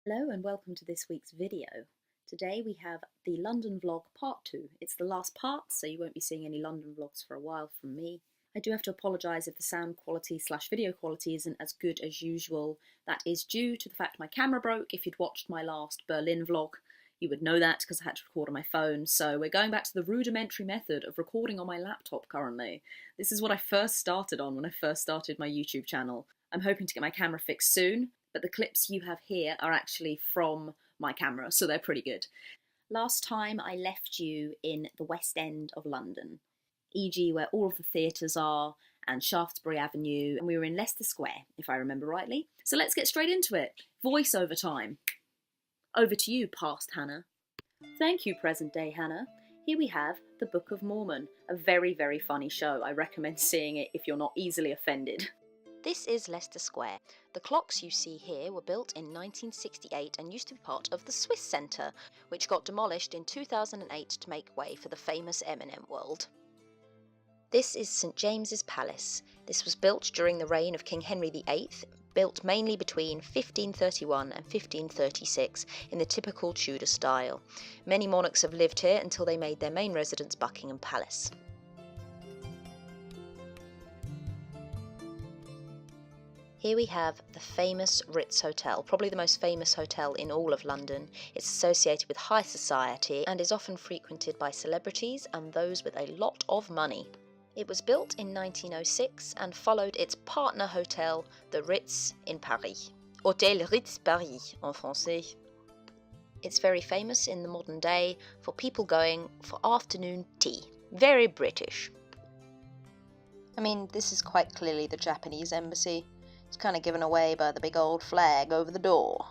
Hello and welcome to this week's video. Today we have the London vlog part 2. It's the last part, so you won't be seeing any London vlogs for a while from me. I do have to apologise if the sound quality / video quality isn't as good as usual. That is due to the fact my camera broke. If you'd watched my last Berlin vlog, you would know that because I had to record on my phone. So we're going back to the rudimentary method of recording on my laptop currently. This is what I first started on when I first started my YouTube channel. I'm hoping to get my camera fixed soon, but the clips you have here are actually from my camera, so they're pretty good. Last time I left you in the West End of London, e.g. where all of the theatres are, and Shaftesbury Avenue, and we were in Leicester Square, if I remember rightly. So let's get straight into it. Voiceover time. Over to you, past Hannah. Thank you, present day Hannah. Here we have The Book of Mormon, a very, very funny show. I recommend seeing it if you're not easily offended. This is Leicester Square. The clocks you see here were built in 1968 and used to be part of the Swiss Centre, which got demolished in 2008 to make way for the famous M&M World. This is St James's Palace. This was built during the reign of King Henry VIII, built mainly between 1531 and 1536 in the typical Tudor style. Many monarchs have lived here until they made their main residence Buckingham Palace. Here we have the famous Ritz Hotel, probably the most famous hotel in all of London. It's associated with high society and is often frequented by celebrities and those with a lot of money. It was built in 1906 and followed its partner hotel, the Ritz in Paris. Hôtel Ritz Paris en français. It's very famous in the modern day for people going for afternoon tea. Very British. I mean, this is quite clearly the Japanese embassy. It's kind of given away by the big old flag over the door.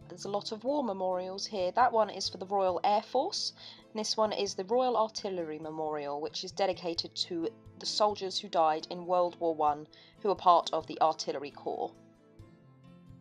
There's a lot of war memorials here. That one is for the Royal Air Force, and this one is the Royal Artillery Memorial, which is dedicated to the soldiers who died in World War I, who were part of the Artillery Corps.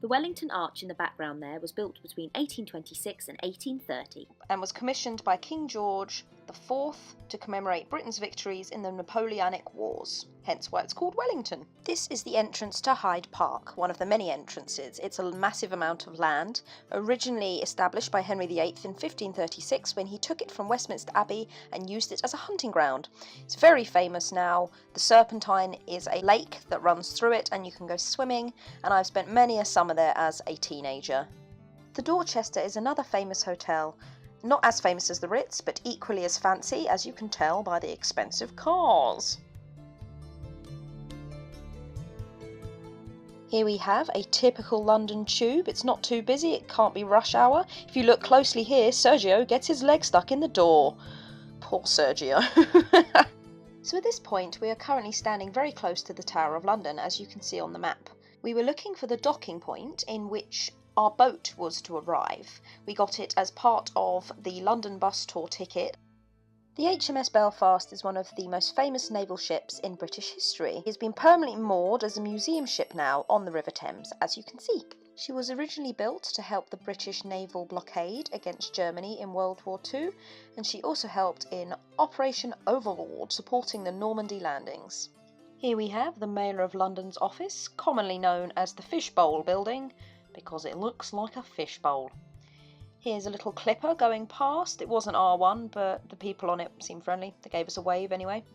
The Wellington Arch in the background there was built between 1826 and 1830. And was commissioned by King George IV to commemorate Britain's victories in the Napoleonic Wars, hence why it's called Wellington. This is the entrance to Hyde Park, one of the many entrances. It's a massive amount of land, originally established by Henry VIII in 1536 when he took it from Westminster Abbey and used it as a hunting ground. It's very famous now. The Serpentine is a lake that runs through it and you can go swimming, and I've spent many a summer there as a teenager. The Dorchester is another famous hotel. Not as famous as the Ritz, but equally as fancy, as you can tell by the expensive cars. Here we have a typical London tube. It's not too busy, it can't be rush hour. If you look closely here, Sergio gets his leg stuck in the door. Poor Sergio. So at this point, we are currently standing very close to the Tower of London, as you can see on the map. We were looking for the docking point in which our boat was to arrive. We got it as part of the London bus tour ticket. The HMS Belfast is one of the most famous naval ships in British history. It has been permanently moored as a museum ship now on the River Thames, as you can see. She was originally built to help the British naval blockade against Germany in World War II, and she also helped in Operation Overlord, supporting the Normandy landings. Here we have the Mayor of London's office, commonly known as the Fishbowl Building, because it looks like a fishbowl. Here's a little clipper going past. It wasn't R1, but the people on it seemed friendly. They gave us a wave anyway.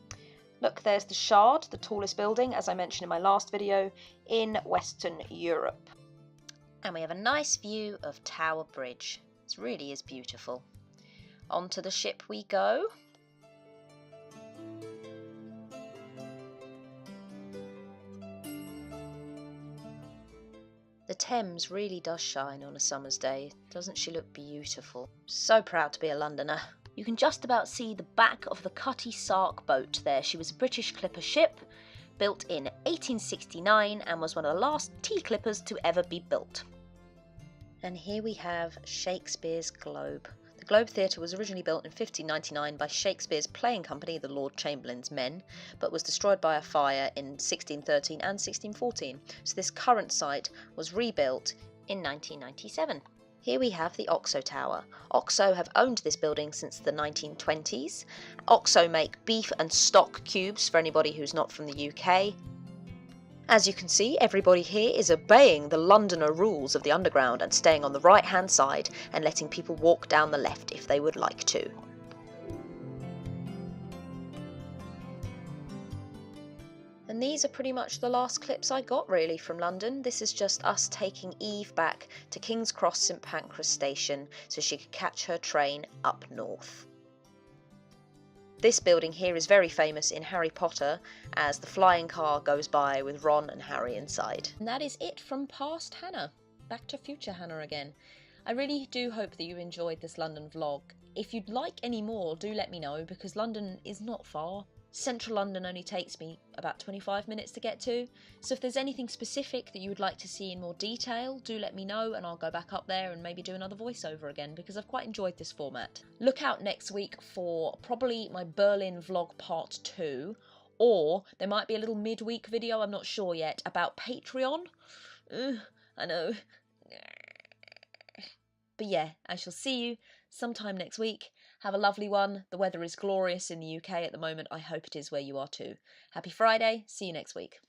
Look, there's the Shard, the tallest building, as I mentioned in my last video, in Western Europe. And we have a nice view of Tower Bridge. It really is beautiful. Onto the ship we go. The Thames really does shine on a summer's day. Doesn't she look beautiful? So proud to be a Londoner. You can just about see the back of the Cutty Sark boat there. She was a British clipper ship, built in 1869 and was one of the last tea clippers to ever be built. And here we have Shakespeare's Globe. The Globe Theatre was originally built in 1599 by Shakespeare's playing company, the Lord Chamberlain's Men, but was destroyed by a fire in 1613 and 1614. So this current site was rebuilt in 1997. Here we have the OXO Tower. OXO have owned this building since the 1920s. OXO make beef and stock cubes for anybody who's not from the UK. As you can see, everybody here is obeying the Londoner rules of the Underground and staying on the right-hand side and letting people walk down the left if they would like to. And these are pretty much the last clips I got really from London. This is just us taking Eve back to King's Cross St Pancras station so she could catch her train up north. This building here is very famous in Harry Potter as the flying car goes by with Ron and Harry inside. And that is it from past Hannah. Back to future Hannah again. I really do hope that you enjoyed this London vlog. If you'd like any more, do let me know because London is not far. Central London only takes me about 25 minutes to get to, so if there's anything specific that you would like to see in more detail, do let me know and I'll go back up there and maybe do another voiceover again because I've quite enjoyed this format. Look out next week for probably my Berlin vlog part 2, or there might be a little midweek video, I'm not sure yet, about Patreon. I know. But yeah, I shall see you sometime next week. Have a lovely one. The weather is glorious in the UK at the moment. I hope it is where you are too. Happy Friday. See you next week.